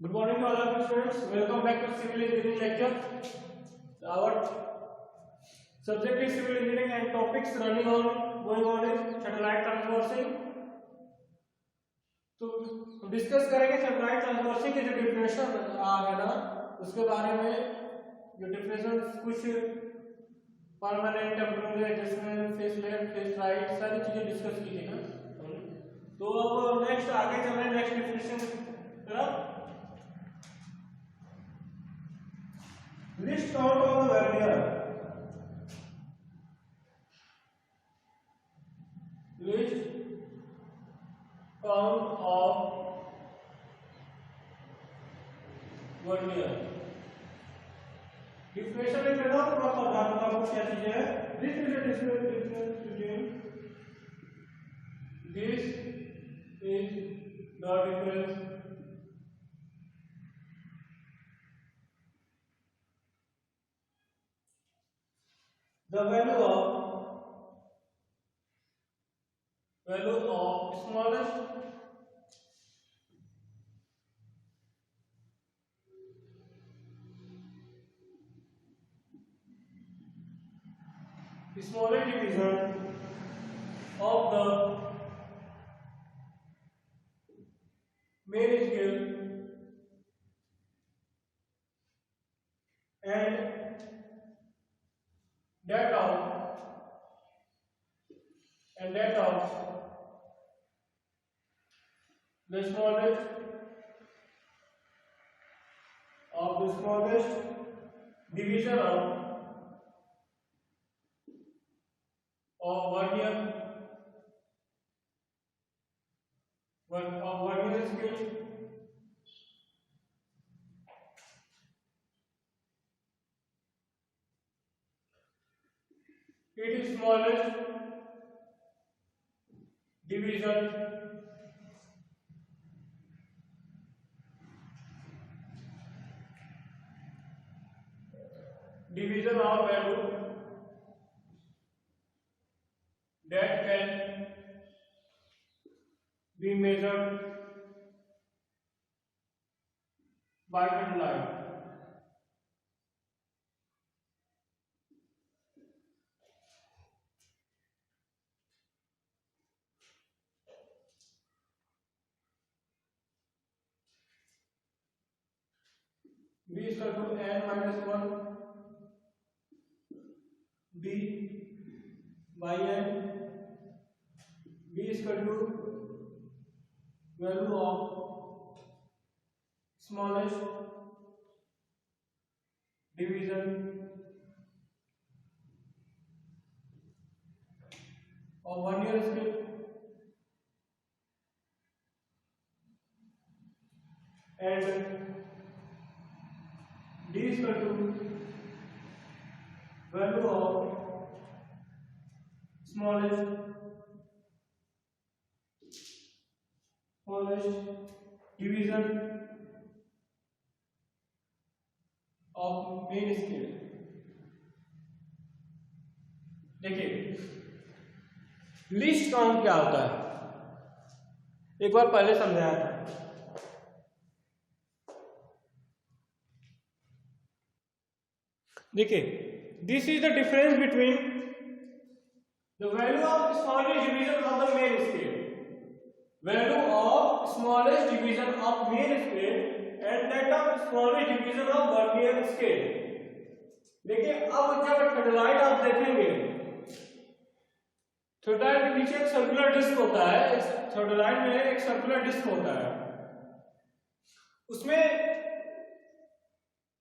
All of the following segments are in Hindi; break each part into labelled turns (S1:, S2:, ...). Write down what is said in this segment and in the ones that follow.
S1: Good morning to all of you students. Welcome back to civil engineering lecture. Our subject is civil engineering and topics going on is satellite transversing. तो डिस्कस करेंगे सैटेलाइट ट्रांसवर्सिंग के जो डिफिनेशन है ना उसके बारे में। जो डिफिनेशन कुछ permanent, temporary, adjustment, face left, face right, सारी चीजें डिस्कस की थी ना। तो अब नेक्स्ट आगे चल रहे हैं नेक्स्ट डिफिनेशन की तरफ। List count of the vernier, list count of vernier. Definition लिख लेना तो मैं बता दूंगा आपको क्या चीज है। This is the difference between, this is the difference the value of smallest division of the main scale and that of the smallest division of vernier scale it is smallest division or value that can be measured by light. B is equal to n minus 1 d by n. B is equal to value of smallest division of vernier scale and D is equal to value of smallest division of main scale। देखिए लिस्ट काउंट क्या होता है एक बार पहले समझाया था। देखिए this is the difference between the value of smallest division of the main scale, value of smallest division of main scale and that of smallest division of vernier scale. देखिए अब जब थर्डलाइट आप देखेंगे, थर्डलाइट के नीचे एक सर्कुलर डिस्क होता है, थर्डलाइट में एक सर्कुलर डिस्क होता है, उसमें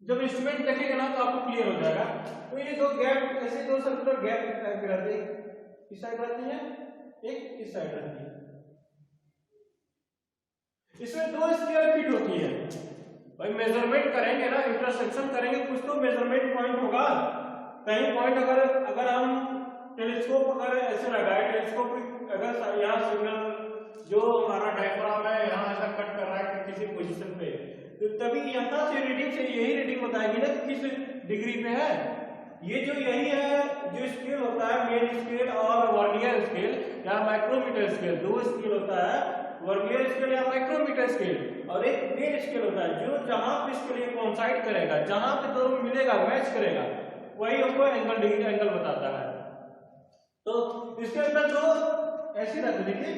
S1: जब इंस्ट्रूमेंट देखेंगे ना तो आपको क्लियर हो जाएगा। तो ये दो गैप, ऐसे दो सर्कुलर गैप टाइप के रहते हैं, इस साइड रहती है, एक इस साइड रहती है। इसमें दो स्केल फिट होती है। भाई मेजरमेंट करेंगे ना, इंटरसेक्शन करेंगे, कुछ तो मेजरमेंट पॉइंट होगा। कहीं पॉइंट अगर हम टेलीस्कोप अगर ऐसे लगाए, टेलीस्कोप अगर यहाँ सिग्नल जो हमारा डायफ्राम है यहाँ ऐसा कट कर रहा है किसी पोजीशन पे, तो तभी यहाँ से रीडिंग से यही रीडिंग बताएगी ना कि किस डिग्री पे है। ये जो यही है जो स्केल होता है मेन स्केल और वर्नियर स्केल या माइक्रोमीटर स्केल, दो स्केल होता है। वर्नियर स्केल या माइक्रोमीटर स्केल, और एक मेन स्केल होता है जो जहां पे इसके लिए कोइंसाइड करेगा, जहां पे दोनों मिलेगा, मैच करेगा, वही हमको एंगल डिग्री एंगल बताता है। तो इसके अंदर दो ऐसे रहते, देखिए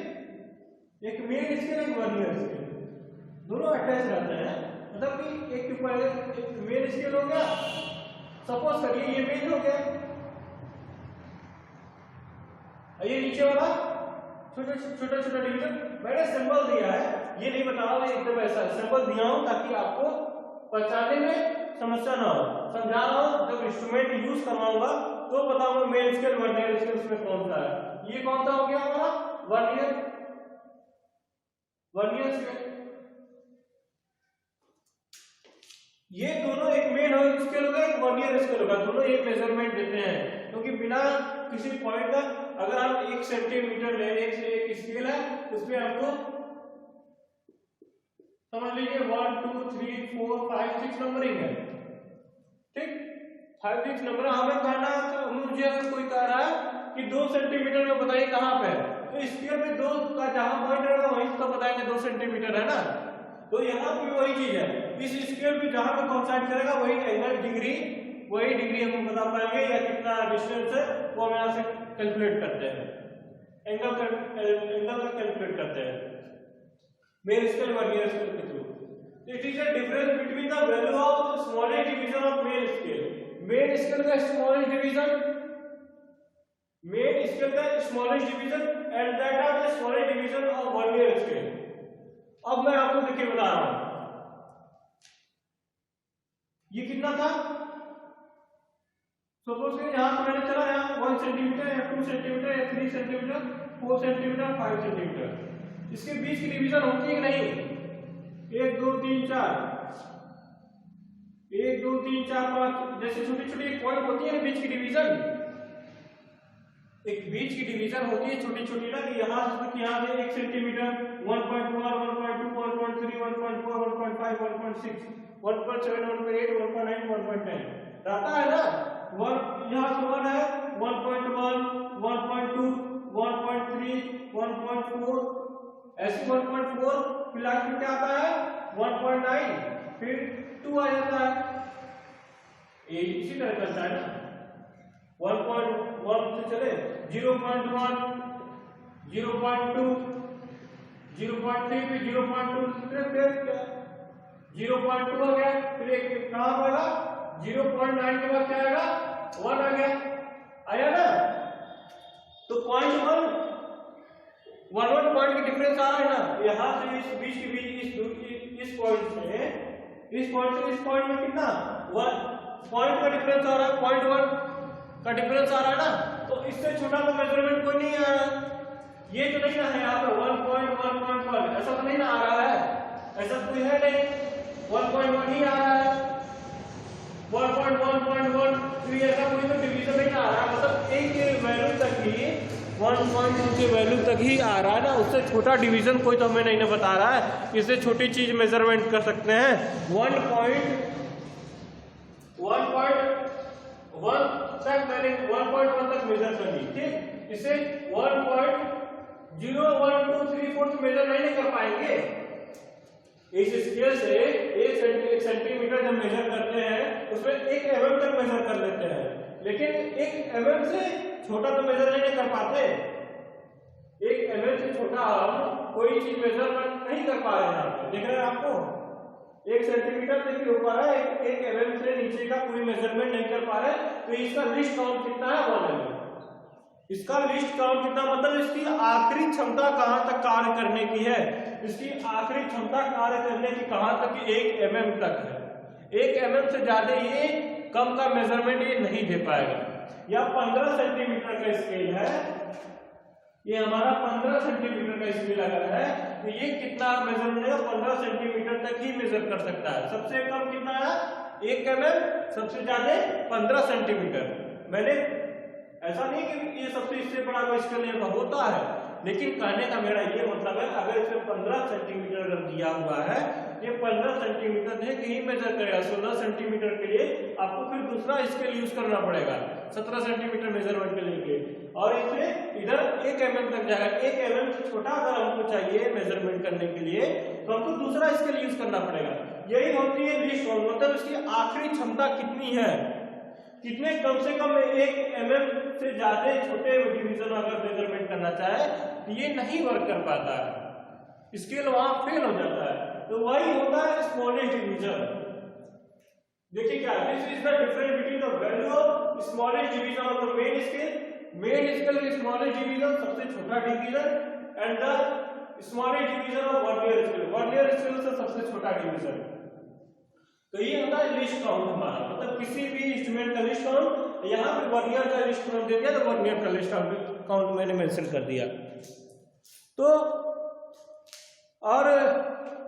S1: एक मेन स्केल एक वर्नियर स्केल, दोनों अटैच रहते हैं। मतलब कि एक के ऊपर एक मेन स्केल हो गया, सपोज करिए ये मेन हो गया, ये नीचे वाला छोटा छोटा डिवीजन। मैंने सिंबल दिया है, ये नहीं बता रहा मैं एकदम ऐसा सिंबल दिया हूं ताकि आपको पहचानने में समस्या ना हो, समझा रहा हूं। जब इंस्ट्रूमेंट यूज करवाऊंगा तो बताऊंगा मेन स्केल वर्नियर स्केल उसमें कौन सा है। ये कौन सा हो गया हमारा वर्नियर स्केल। ये दोनों एक मेन स्केल होगा, एक वर्नियर स्केल होगा, दोनों एक मेजरमेंट देते हैं। क्योंकि बिना किसी पॉइंट का अगर आप 1 सेंटीमीटर ले, एक स्केल है उसमें आपको समझ लीजिए 1 2 3 4 5 6 नंबरिंग है, ठीक, 5 6 नंबर हमें कहना है। तो मुझे अगर कोई कह रहा है कि 2 सेंटीमीटर में बताइए कहां पे है, तो स्केल में 2 का जहां पॉइंट रहेगा वहीं तो बताएंगे 2 सेंटीमीटर है ना। तो यहाँ पे वही चीज है, इस स्केल पे जहां पे कोइंसाइड करेगा वही एंगल डिग्री, वही डिग्री हम बता पाएंगे या कितना डिस्टेंस है वो हम यहाँ से कैलकुलेट करते हैं, एंगल का कैलकुलेट करते हैं मेन स्केल वर्नियर स्केल के through. It is a difference between the value of smallest division of main scale. Main scale का स्मॉलेस्ट डिवीजन, मेन स्केल का smallest division and that of the smallest division of vernier scale. अब मैं आपको देखिए बता रहा हूं, ये कितना था, सपोज कि यहां से मैंने चला यहाँ 1 सेंटीमीटर या 2 सेंटीमीटर या 3 सेंटीमीटर 4 सेंटीमीटर 5 सेंटीमीटर, इसके बीच की डिवीजन होती है कि नहीं, 1 2 3 4 1 2 3 4 5 जैसे छोटी छोटी पॉइंट होती है ना बीच की डिवीजन, एक बीच की डिवीजन होती है छोटी छोटी ना, कि यहाँ से 1 सेंटीमीटर 1.1 1.2 1.3 1.4 1.5 1.6 1.7 1.8 1.9 1.10 रहता है ना। यहाँ से 1 है 1.1 1.2 1.3 1.4 ऐसे 1.4 फिर लास्ट में क्या आता है 1.9 फिर 2 आ जाता है, ये इसी तरह चलता है ना। 1.1 से चले 0.1 0.2 0.3 फिर 0.2 फिर 0.2 हो गया, फिर एक कहां पड़ा 0.9 के बाद क्या आएगा 1 आ गया, आया ना। तो 0.1 पॉइंट की डिफरेंस आ रहा है ना, यहां से इस बीच के बीच इस पॉइंट से इस पॉइंट में कितना 1 पॉइंट का डिफरेंस आ रहा है, 0.1 का डिफरेंस आ रहा है ना। तो इससे छोटा तो मेजरमेंट कोई नहीं आ रहा, ये तो नहीं ना है यहाँ पे 1.1 ऐसा तो नहीं ना आ रहा है, ऐसा कोई है नहीं, 1.1 ही आ रहा है 1.1 फिर ऐसा कोई तो डिवीजन नहीं आ रहा, मतलब एक के वैल्यू तक ही 1.2 के वैल्यू तक ही आ रहा है ना, उससे छोटा डिवीजन कोई तो हमें नहीं ना बता रहा है। इससे छोटी चीज मेजरमेंट कर सकते हैं 1.1 तक, मैंने 1.1 तक मेजर कर ली, ठीक। इसे 1.0 1 2 3 4 मेजर नहीं कर पाएंगे। इस स्केल से 1 सेंटीमीटर जब मेजर करते हैं उसमें 1 mm तक मेजर कर लेते हैं, लेकिन 1 mm से छोटा तो मेजर नहीं कर पाते। 1 mm से छोटा हम कोई चीज मेजर नहीं कर पा रहे हैं, देख रहे हैं आपको 1 सेंटीमीटर से ऊपर है, 1 mm से नीचे का कोई मेजरमेंट नहीं कर पा रहे, तो इसका लिस्ट काउंट कितना है 1 mm। इसका लिस्ट काउंट कितना मतलब इसकी आखिरी क्षमता कहां तक कार्य करने की है, इसकी आखिरी क्षमता कार्य करने की कहां तक 1 mm तक है। 1 mm से ज्यादा ये कम का मेजरमेंट ये नहीं दे पाएगा। या 15 सेंटीमीटर का स्केल है, ये हमारा 15 सेंटीमीटर का स्केल अगर है तो ये कितना मेजरमेंट है 15 सेंटीमीटर तक ही मेजर कर सकता है। सबसे कम कितना है 1 mm, सबसे ज्यादा 15 सेंटीमीटर। मैंने ऐसा नहीं कि ये सबसे इससे बड़ा कोई स्केल नहीं होता है, लेकिन कहने का मेरा ये मतलब है, अगर इसमें 15 सेंटीमीटर अगर दिया हुआ है, ये 15 सेंटीमीटर है, कहीं मेजर करेगा 16 सेंटीमीटर के लिए आपको फिर दूसरा स्केल यूज करना पड़ेगा 17 सेंटीमीटर मेजरमेंट के लिए, और इसमें इधर 1 mm तक जाएगा। 1 mm से छोटा अगर हमको चाहिए मेजरमेंट करने के लिए तो हमको दूसरा स्केल यूज करना पड़ेगा। यही होती है लीस्ट काउंट, मतलब इसकी आखिरी क्षमता कितनी है, कितने कम से कम 1 mm से ज्यादा छोटे डिवीजन अगर मेजरमेंट करना चाहे तो ये नहीं वर्क कर पाता है, स्केल वहां फेल हो जाता है। तो वही होता है स्मॉलेस्ट डिवीजन। देखिए क्या, this is the difference between the value of smallest division of the main scale. Main scale का स्मॉलेस्ट डिवीजन सबसे छोटा division and the smallest division of vernier scale, vernier scale से सबसे छोटा डिवीजन। तो ये होता है लिस्ट काउंट हमारा, मतलब किसी भी इंस्ट्रूमेंट का लिस्ट काउंट। यहाँ पे वर्नियर का लिस्ट काउंट दे दिया तो वर्नियर का लिस्ट काउंट मैंने मेंशन कर दिया। तो और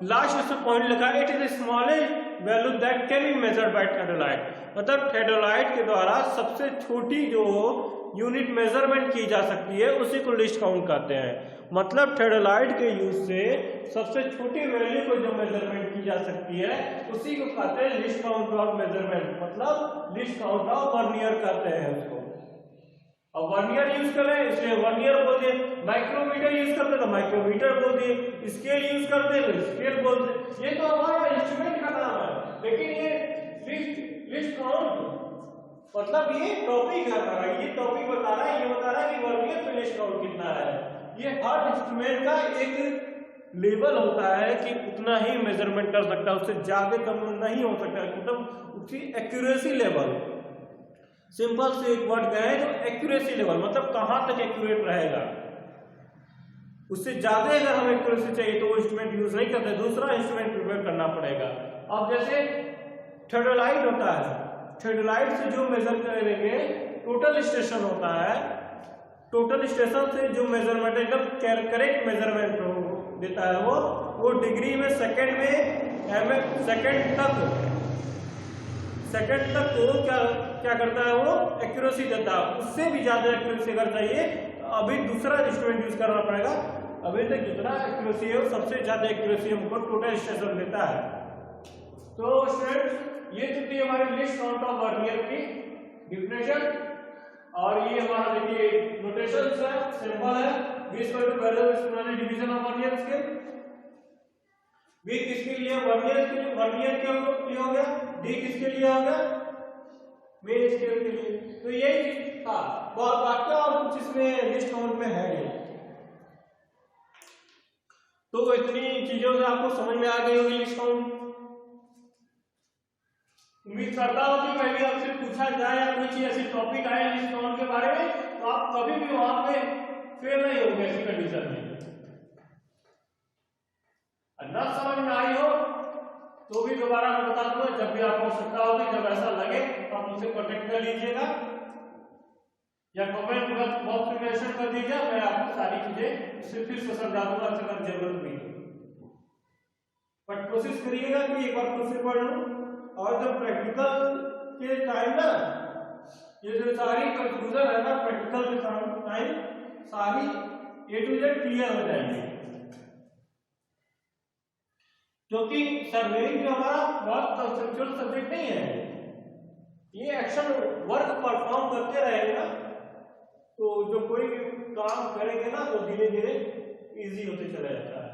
S1: लास्ट इसमें पॉइंट लिखा है, it is the smallest value that can be measured by theodolite, मतलब थेओडोलाइट के द्वारा सबसे छोटी जो यूनिट मेजरमेंट की जा सकती है उसी को लिस्ट काउंट कहते हैं। मतलब थेओडोलाइट के यूज से सबसे छोटी वैल्यू को जो मेजरमेंट की जा सकती है उसी को कहते हैं लिस्ट काउंट ऑफ मेजरमेंट, मतलब लिस्ट काउंट ऑफ वर्नियर कहते हैं उसको। अब वर्नियर यूज कर रहे हैं इसलिए वर्नियर बोल दिए, माइक्रोमीटर यूज करते तो माइक्रोमीटर बोल दिए, स्केल यूज करते तो स्केल बोल दिए। ये तो हमारा इंस्ट्रूमेंट का नाम है, लेकिन ये लिस्ट काउंट मतलब ये टॉपिक है हमारा, ये टॉपिक बता रहा है, ये बता रहा है कि वर्नियर पे लिस्ट काउंट कितना है। ये हर इंस्ट्रूमेंट का एक लेवल होता है कि उतना ही मेजरमेंट कर सकता है, उससे ज्यादा कम नहीं हो सकता, मतलब उसकी एक्यूरेसी लेवल। सिंपल से एक वर्ड कहे जो एक्यूरेसी लेवल, मतलब कहां तक एक्यूरेट रहेगा, उससे ज्यादा अगर हमें एक्यूरेसी चाहिए तो वो इंस्ट्रूमेंट यूज नहीं करते, दूसरा इंस्ट्रूमेंट प्रिपेयर करना पड़ेगा। अब जैसे थेओडोलाइट होता है, थेओडोलाइट से जो मेजर करेंगे टोटल स्टेशन होता है, टोटल स्टेशन से जो मेजरमेंट एकदम करेक्ट मेजरमेंट देता है वो डिग्री में, सेकंड में, सेकंड तक वो क्या करता है, वो एक्यूरेसी देता है। उससे भी ज्यादा एक्यूरेसी अगर चाहिए तो अभी दूसरा इंस्ट्रूमेंट यूज करना पड़ेगा। अभी तक जितना एक्यूरेसी है वो सबसे ज्यादा एक्यूरेसी हमको टोटल स्टेशन देता है। तो स्टूडेंट्स ये तो थी हमारी लिस्ट काउंट ऑफ वर्नियर की डिफिनेशन, और ये हमारा देखिए नोटेशन है, सिंपल है, v equal to value of smallest division of vernier scale. v किसके लिए, वर्नियर के लिए, वर्नियर के लिए हो गया, d किसके लिए हो गया, मेन स्केल के लिए। तो यही था, बहुत बाकी और कुछ इसमें लिस्ट काउंट में है नहीं। तो इतनी चीजों से आपको समझ में आ गई होगी लिस्ट काउंट। उम्मीद करता हूं कि कभी आपसे पूछा जाए या कोई चीज ऐसी टॉपिक आए लिस्ट काउंट के बारे में तो आप कभी भी वहां पे फेल नहीं होंगे ऐसी कंडीशन में। न समझ में आई हो तो भी दोबारा मैं बता दूंगा, जब भी आपको आवश्यकता होगी, जब ऐसा लगे तो आप मुझसे कॉन्टेक्ट कर लीजिएगा या कमेंट बॉक्स में मेंशन कर दीजिए, मैं आपको सारी चीजें उससे फिर से समझा दूंगा अगर जरूरत हुई। बट कोशिश करिएगा कि एक बार फिर से पढ़ लूं, और जब प्रैक्टिकल के टाइम ना ये जो सारी कंफ्यूजन है ना, प्रैक्टिकल के टाइम सारी A to Z क्लियर हो जाएंगे, क्योंकि सर्वेइंग जो हमारा बहुत कंसेप्चुअल सब्जेक्ट नहीं है, ये एक्शन वर्क परफॉर्म करते रहेगा तो जो कोई भी काम करेंगे ना तो धीरे धीरे इजी होते चला जाता है।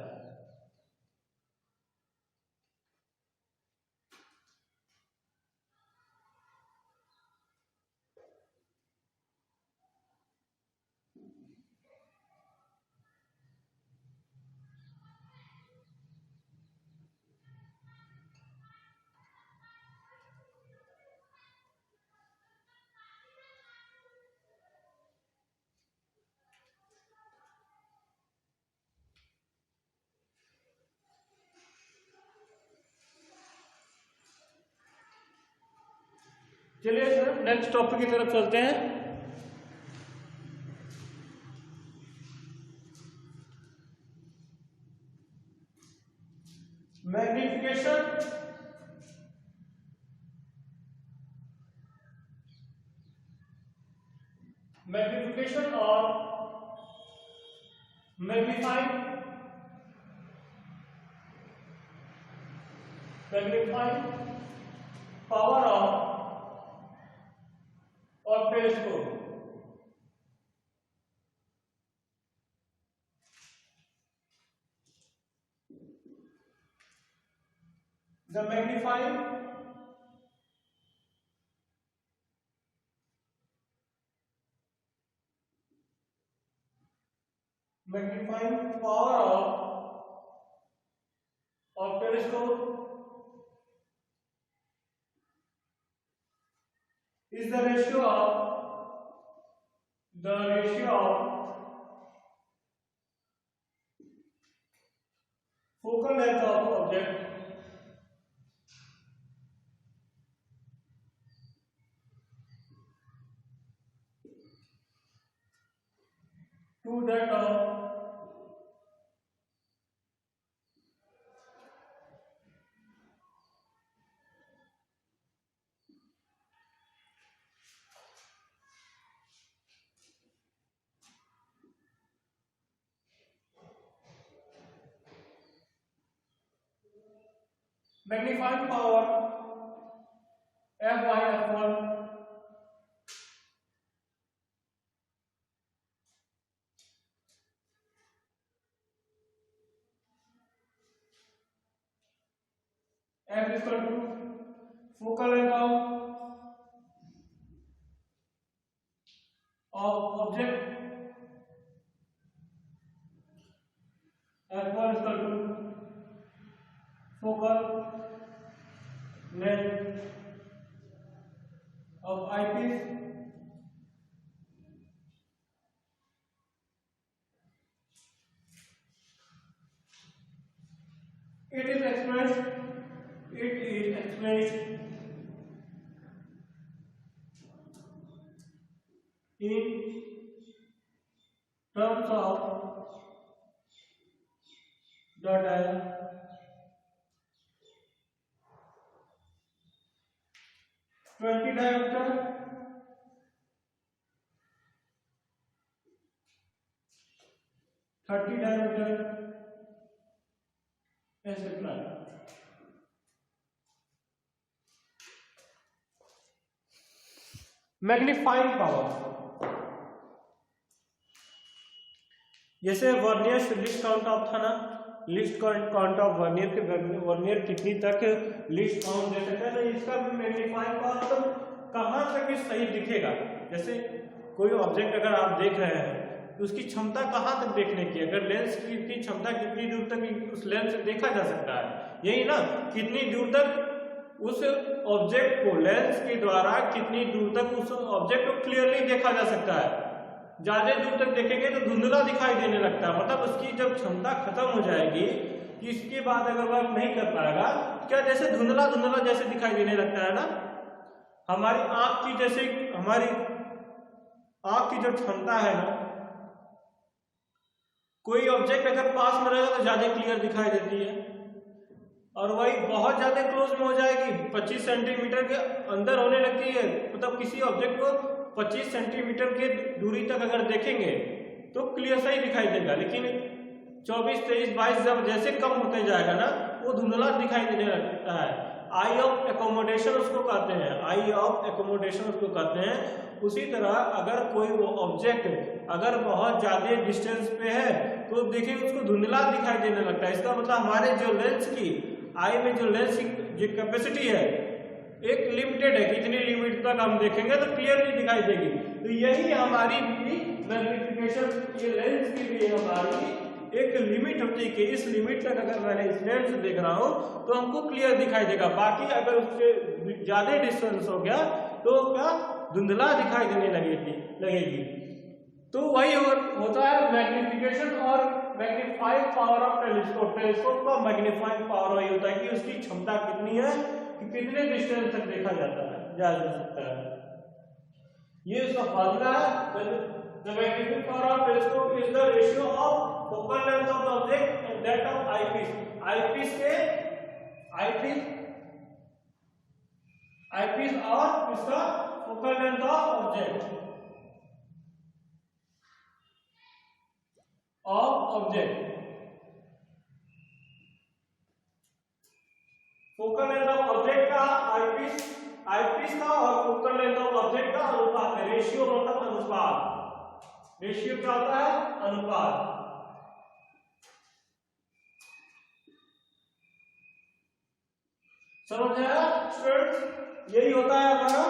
S1: चलिए सर नेक्स्ट टॉपिक की तरफ चलते हैं। मैग्निफिकेशन, मैग्निफिकेशन और magnifying power of telescope. The magnifying power of telescope is the ratio of focal length of object to that of magnifying power f by f1 f is equal to focal length of object f1 is equal to focal length of eyepiece it is expressed in terms of the diameter 20 diameter 30 diameter etc. Magnifying power, जैसे वर्नियर से लिस्ट काउंट ऑफ था ना, लिस्ट काउंट ऑफ वर्नियर के वर्नियर कितनी तक लिस्ट काउंट दे सकते हैं, तो इसका भी मैग्नीफाइंग पावर तो कहाँ तक सही दिखेगा। जैसे कोई ऑब्जेक्ट अगर आप देख रहे हैं तो उसकी क्षमता कहाँ तक देखने की, अगर लेंस की क्षमता कितनी दूर तक उस लेंस से देखा जा सकता है, यही ना, कितनी दूर तक उस ऑब्जेक्ट को लेंस के द्वारा कितनी दूर तक उस ऑब्जेक्ट को क्लियरली देखा जा सकता है। ज्यादा दूर तक देखेंगे तो धुंधला दिखाई देने लगता है, मतलब उसकी जब क्षमता खत्म हो जाएगी, इसके बाद अगर वर्क नहीं कर पाएगा क्या जैसे धुंधला धुंधला जैसे दिखाई देने लगता है ना। हमारी आंख की जैसे हमारी आंख की जो क्षमता है ना, कोई ऑब्जेक्ट अगर पास में रहेगा तो ज्यादा क्लियर दिखाई देती है, और वही बहुत ज्यादा क्लोज में हो जाएगी 25 सेंटीमीटर के अंदर होने लगती है, मतलब किसी ऑब्जेक्ट को 25 सेंटीमीटर के दूरी तक अगर देखेंगे तो क्लियर सही दिखाई देगा, लेकिन 24, 23, 22 जब जैसे कम होते जाएगा ना वो धुंधला दिखाई देने लगता है। आई ऑफ एकोमोडेशन उसको कहते हैं, आई ऑफ एकोमोडेशन उसको कहते हैं। उसी तरह अगर कोई वो ऑब्जेक्ट अगर बहुत ज्यादा डिस्टेंस पे है तो देखेंगे उसको धुंधला दिखाई देने लगता है। इसका मतलब हमारे जो लेंस की आई में जो लेंस की कैपेसिटी है एक लिमिटेड है, कितनी लिमिट तक हम देखेंगे तो क्लियरली दिखाई देगी। तो यही हमारी भी मैग्निफिकेशन, ये लेंस की भी हमारी एक लिमिट होती है कि इस लिमिट तक अगर मैंने इस लेंस से देख रहा हूं तो हमको क्लियर दिखाई देगा, बाकी अगर उससे ज्यादा डिस्टेंस हो गया तो क्या धुंधला दिखाई देने लगेगी। तो वही होता है मैग्निफिकेशन और magnifying power of telescope. Telescope का मैग्नीफाइंग पावर वही होता है कि उसकी क्षमता कितनी है कि कितने डिस्टेंस तक देखा जा सकता है। ये उसका फार्मूला है। The magnetic power of telescope is the ratio of focal length of the object and that of eyepiece. eyepiece और इसका focal length of object। Of object, focal length of object का आईपीस का और फोकल लेंथ ऑफ ऑब्जेक्ट का अनुपात है। रेशियो मतलब अनुपात। रेशियो क्या होता है? अनुपात। समझ आया स्टूडेंट्स? यही होता है हमारा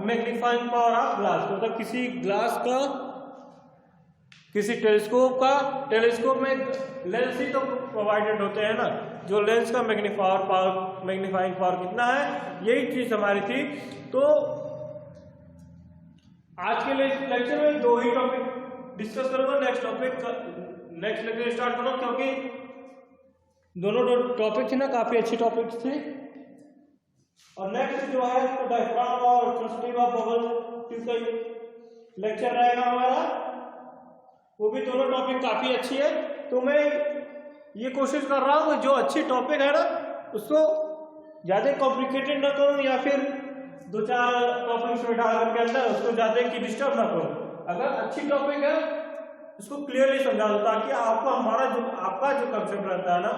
S1: मैग्नीफाइंग पावर ऑफ ग्लास। मतलब किसी ग्लास का, किसी टेलीस्कोप में लेंस ही तो प्रोवाइडेड होते हैं ना, जो लेंस का मैग्नीफाइंग पावर कितना है, यही चीज हमारी थी। तो आज के लेक्चर में 2 ही टॉपिक डिस्कस करूंगा। नेक्स्ट लेक्चर स्टार्ट करूंगा, क्योंकि दोनों टॉपिक थे ना, काफी अच्छी टॉपिक थे। और नेक्स्ट जो है तो डायफ्राम और constructive of bubble tube lecture रहेगा हमारा, वो भी दोनों टॉपिक काफी अच्छी है। तो मैं ये कोशिश कर रहा हूँ कि जो अच्छी टॉपिक है ना उसको ज्यादा कॉम्प्लिकेटेड ना करूँ, या फिर 2-4 टॉपिक्स में डाल करके अंदर उसको ज्यादा की डिस्टर्ब ना करूँ। अगर अच्छी टॉपिक है उसको क्लियरली समझा दो, ताकि आपको आपका जो कंसेप्ट रहता है ना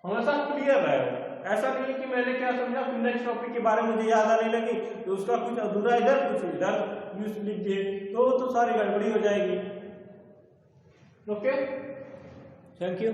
S1: हमेशा क्लियर रहे। ऐसा नहीं कि मैंने क्या समझा फिर नेक्स्ट टॉपिक के बारे में मुझे याद आने लगी तो उसका कुछ अधूरा इधर कुछ इधर यूज लिख दिए तो सारी गड़बड़ी हो जाएगी। Okay, thank you.